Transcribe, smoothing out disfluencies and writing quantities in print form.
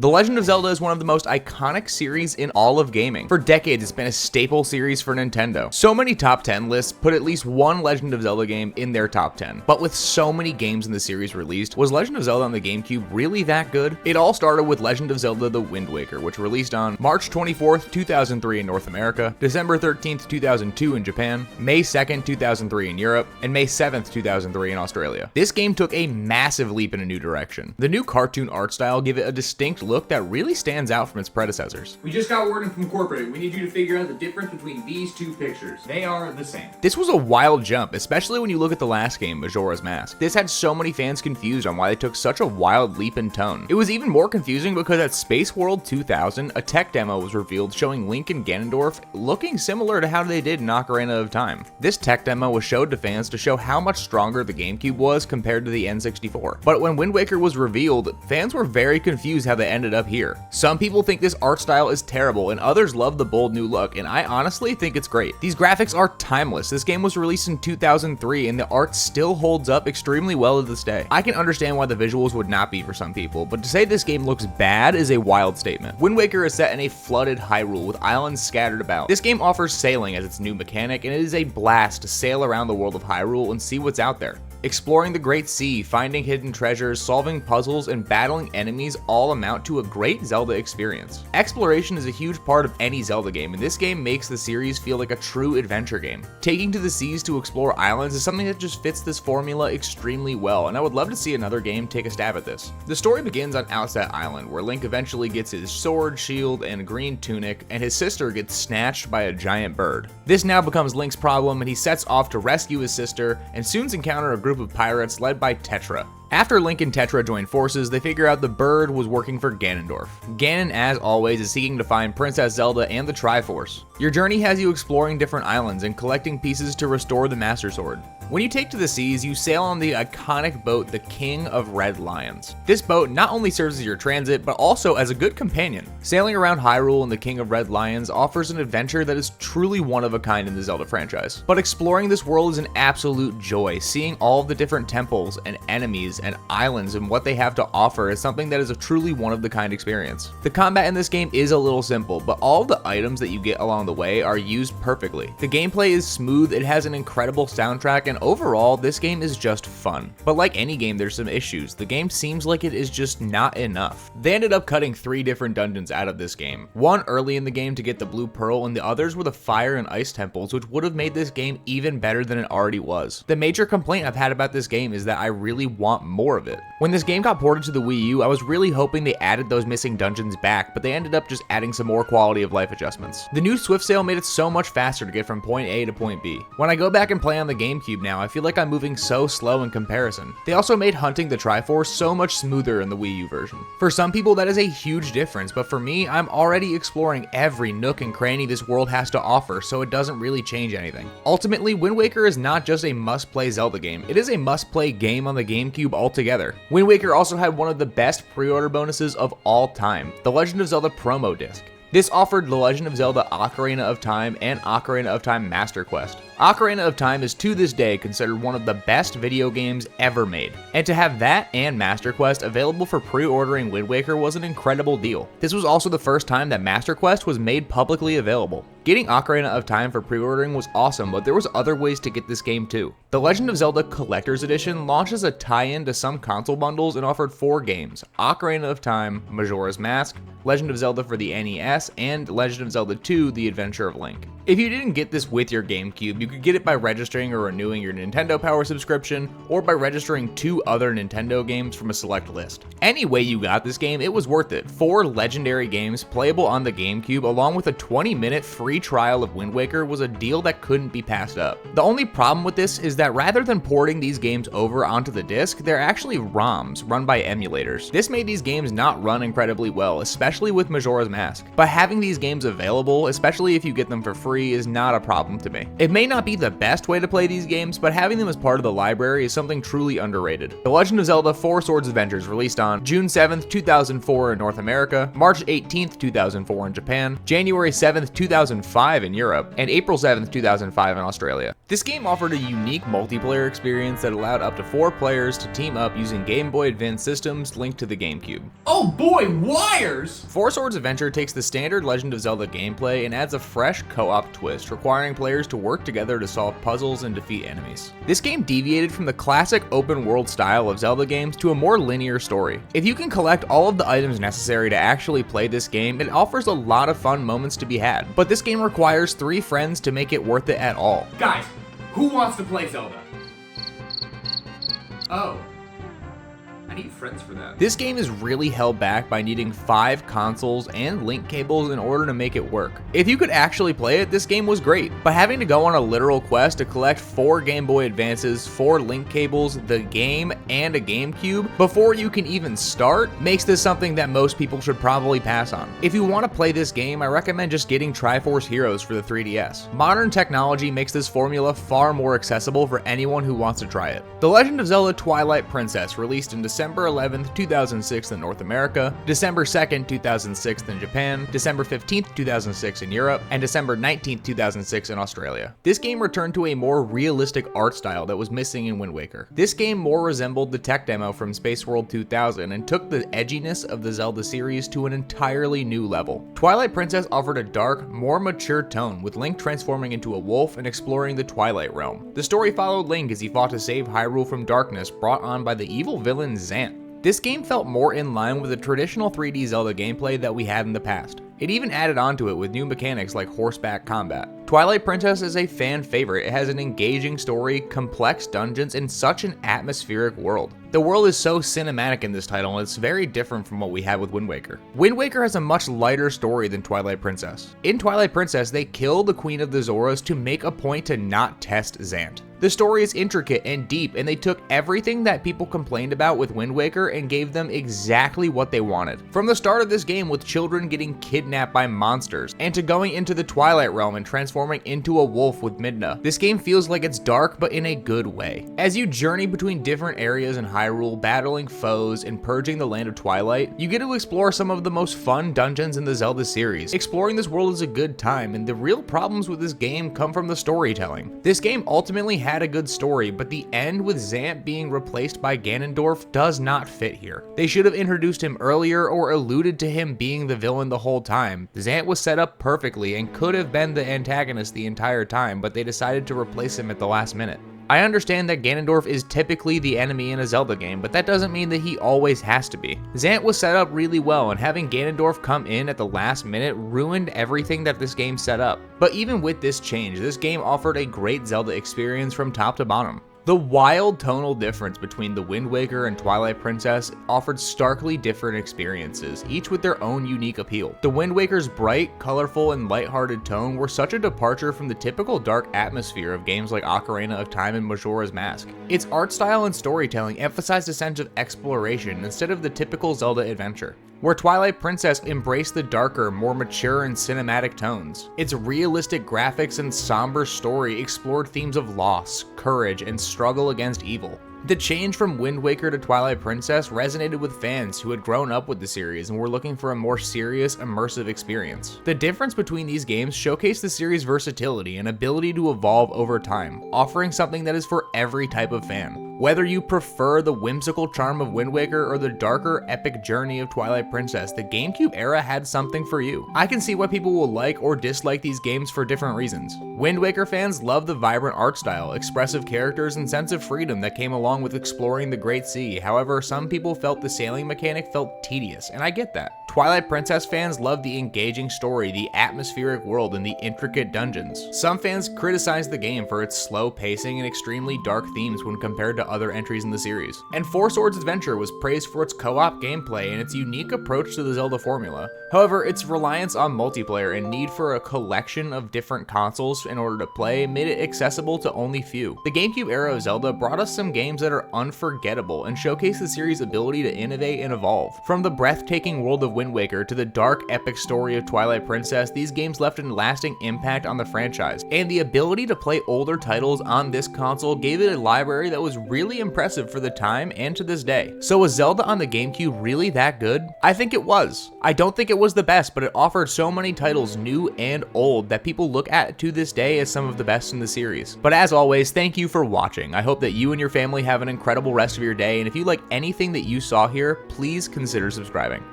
The Legend of Zelda is one of the most iconic series in all of gaming. For decades, it's been a staple series for Nintendo. So many top 10 lists put at least one Legend of Zelda game in their top 10. But with so many games in the series released, was Legend of Zelda on the GameCube really that good? It all started with Legend of Zelda The Wind Waker, which released on March 24th, 2003 in North America, December 13th, 2002 in Japan, May 2nd, 2003 in Europe, and May 7th, 2003 in Australia. This game took a massive leap in a new direction. The new cartoon art style gave it a distinct look that really stands out from its predecessors. We just got word from corporate. We need you to figure out the difference between these two pictures. They are the same. This was a wild jump, especially when you look at the last game, Majora's Mask. This had so many fans confused on why they took such a wild leap in tone. It was even more confusing because at Space World 2000, a tech demo was revealed showing Link and Ganondorf looking similar to how they did in Ocarina of Time. This tech demo was showed to fans to show how much stronger the GameCube was compared to the N64. But when Wind Waker was revealed, fans were very confused how they ended up here. Some people think this art style is terrible and others love the bold new look, and I honestly think it's great. These graphics are timeless. This game was released in 2003 and the art still holds up extremely well to this day. I can understand why the visuals would not be for some people, but to say this game looks bad is a wild statement. Wind Waker is set in a flooded Hyrule with islands scattered about. This game offers sailing as its new mechanic, and it is a blast to sail around the world of Hyrule and see what's out there. Exploring the Great Sea, finding hidden treasures, solving puzzles, and battling enemies all amount to a great Zelda experience. Exploration is a huge part of any Zelda game, and this game makes the series feel like a true adventure game. Taking to the seas to explore islands is something that just fits this formula extremely well, and I would love to see another game take a stab at this. The story begins on Outset Island, where Link eventually gets his sword, shield, and green tunic, and his sister gets snatched by a giant bird. This now becomes Link's problem, and he sets off to rescue his sister, and soon encounter a group of pirates led by Tetra. After Link and Tetra join forces, they figure out the bird was working for Ganondorf. Ganon, as always, is seeking to find Princess Zelda and the Triforce. Your journey has you exploring different islands and collecting pieces to restore the Master Sword. When you take to the seas, you sail on the iconic boat, the King of Red Lions. This boat not only serves as your transit, but also as a good companion. Sailing around Hyrule in the King of Red Lions offers an adventure that is truly one of a kind in the Zelda franchise. But exploring this world is an absolute joy. Seeing all of the different temples and enemies and islands and what they have to offer is something that is a truly one of the kind experience. The combat in this game is a little simple, but all the items that you get along the way are used perfectly. The gameplay is smooth, it has an incredible soundtrack, and overall, this game is just fun. But like any game, there's some issues. The game seems like it is just not enough. They ended up cutting 3 different dungeons out of this game. One early in the game to get the Blue Pearl, and the others were the Fire and Ice temples, which would have made this game even better than it already was. The major complaint I've had about this game is that I really want more of it. When this game got ported to the Wii U, I was really hoping they added those missing dungeons back, but they ended up just adding some more quality of life adjustments. The new Swift Sail made it so much faster to get from point A to point B. When I go back and play on the GameCube now, I feel like I'm moving so slow in comparison. They also made hunting the Triforce so much smoother in the Wii U version. For some people, that is a huge difference, but for me, I'm already exploring every nook and cranny this world has to offer, so it doesn't really change anything. Ultimately, Wind Waker is not just a must-play Zelda game, it is a must-play game on the GameCube altogether. Wind Waker also had one of the best pre-order bonuses of all time, the Legend of Zelda promo disc. This offered The Legend of Zelda Ocarina of Time and Ocarina of Time Master Quest. Ocarina of Time is to this day considered one of the best video games ever made, and to have that and Master Quest available for pre-ordering Wind Waker was an incredible deal. This was also the first time that Master Quest was made publicly available. Getting Ocarina of Time for pre-ordering was awesome, but there was other ways to get this game too. The Legend of Zelda Collector's Edition launched as a tie-in to some console bundles and offered 4 games: Ocarina of Time, Majora's Mask, Legend of Zelda for the NES, and Legend of Zelda 2: The Adventure of Link. If you didn't get this with your GameCube, you could get it by registering or renewing your Nintendo Power subscription, or by registering 2 other Nintendo games from a select list. Any way you got this game, it was worth it. 4 legendary games playable on the GameCube, along with a 20-minute free trial of Wind Waker, was a deal that couldn't be passed up. The only problem with this is that rather than porting these games over onto the disc, they're actually ROMs run by emulators. This made these games not run incredibly well, especially with Majora's Mask. By having these games available, especially if you get them for free free is not a problem to me. It may not be the best way to play these games, but having them as part of the library is something truly underrated. The Legend of Zelda 4 Swords Adventures released on June 7th, 2004 in North America, March 18th, 2004 in Japan, January 7th, 2005 in Europe, and April 7th, 2005 in Australia. This game offered a unique multiplayer experience that allowed up to 4 players to team up using Game Boy Advance systems linked to the GameCube. Oh boy, wires! 4 Swords Adventure takes the standard Legend of Zelda gameplay and adds a fresh co-op twist, requiring players to work together to solve puzzles and defeat enemies. This game deviated from the classic open world style of Zelda games to a more linear story. If you can collect all of the items necessary to actually play this game, it offers a lot of fun moments to be had. But this game requires 3 friends to make it worth it at all. Guys, who wants to play Zelda? Oh. I need friends for that. This game is really held back by needing 5 consoles and link cables in order to make it work. If you could actually play it, this game was great, but having to go on a literal quest to collect 4 Game Boy Advances, 4 link cables, the game, and a GameCube before you can even start makes this something that most people should probably pass on. If you want to play this game, I recommend just getting Triforce Heroes for the 3DS. Modern technology makes this formula far more accessible for anyone who wants to try it. The Legend of Zelda Twilight Princess, released in December 11th, 2006 in North America, December 2nd, 2006 in Japan, December 15th, 2006 in Europe, and December 19th, 2006 in Australia. This game returned to a more realistic art style that was missing in Wind Waker. This game more resembled the tech demo from Space World 2000 and took the edginess of the Zelda series to an entirely new level. Twilight Princess offered a dark, more mature tone, with Link transforming into a wolf and exploring the Twilight Realm. The story followed Link as he fought to save Hyrule from darkness brought on by the evil villain Zant. This game felt more in line with the traditional 3D Zelda gameplay that we had in the past. It even added onto it with new mechanics like horseback combat. Twilight Princess is a fan favorite. It has an engaging story, complex dungeons, and such an atmospheric world. The world is so cinematic in this title, and it's very different from what we had with Wind Waker. Wind Waker has a much lighter story than Twilight Princess. In Twilight Princess, they kill the Queen of the Zoras to make a point to not test Zant. The story is intricate and deep, and they took everything that people complained about with Wind Waker and gave them exactly what they wanted. From the start of this game with children getting kidnapped by monsters, and to going into the Twilight Realm and transforming into a wolf with Midna, this game feels like it's dark but in a good way. As you journey between different areas in Hyrule, battling foes and purging the land of Twilight, you get to explore some of the most fun dungeons in the Zelda series. Exploring this world is a good time, and the real problems with this game come from the storytelling. This game ultimately had a good story, but the end with Zant being replaced by Ganondorf does not fit here. They should have introduced him earlier or alluded to him being the villain the whole time. Zant was set up perfectly and could have been the antagonist the entire time, but they decided to replace him at the last minute. I understand that Ganondorf is typically the enemy in a Zelda game, but that doesn't mean that he always has to be. Zant was set up really well, and having Ganondorf come in at the last minute ruined everything that this game set up. But even with this change, this game offered a great Zelda experience from top to bottom. The wild tonal difference between the Wind Waker and Twilight Princess offered starkly different experiences, each with their own unique appeal. The Wind Waker's bright, colorful, and lighthearted tone were such a departure from the typical dark atmosphere of games like Ocarina of Time and Majora's Mask. Its art style and storytelling emphasized a sense of exploration instead of the typical Zelda adventure, where Twilight Princess embraced the darker, more mature and cinematic tones. Its realistic graphics and somber story explored themes of loss, courage, and struggle against evil. The change from Wind Waker to Twilight Princess resonated with fans who had grown up with the series and were looking for a more serious, immersive experience. The difference between these games showcased the series' versatility and ability to evolve over time, offering something that is for every type of fan. Whether you prefer the whimsical charm of Wind Waker or the darker, epic journey of Twilight Princess, the GameCube era had something for you. I can see why people will like or dislike these games for different reasons. Wind Waker fans love the vibrant art style, expressive characters, and sense of freedom that came along with exploring the Great Sea. However, some people felt the sailing mechanic felt tedious, and I get that. Twilight Princess fans love the engaging story, the atmospheric world, and the intricate dungeons. Some fans criticized the game for its slow pacing and extremely dark themes when compared to other entries in the series. And Four Swords Adventure was praised for its co-op gameplay and its unique approach to the Zelda formula. However, its reliance on multiplayer and need for a collection of different consoles in order to play made it accessible to only few. The GameCube era of Zelda brought us some games that are unforgettable and showcase the series' ability to innovate and evolve. From the breathtaking world of Wind Waker to the dark, epic story of Twilight Princess, these games left a lasting impact on the franchise, and the ability to play older titles on this console gave it a library that was really impressive for the time and to this day. So was Zelda on the GameCube really that good? I think it was. I don't think it was the best, but it offered so many titles, new and old, that people look at to this day as some of the best in the series. But as always, thank you for watching. I hope that you and your family have an incredible rest of your day, and if you like anything that you saw here, please consider subscribing.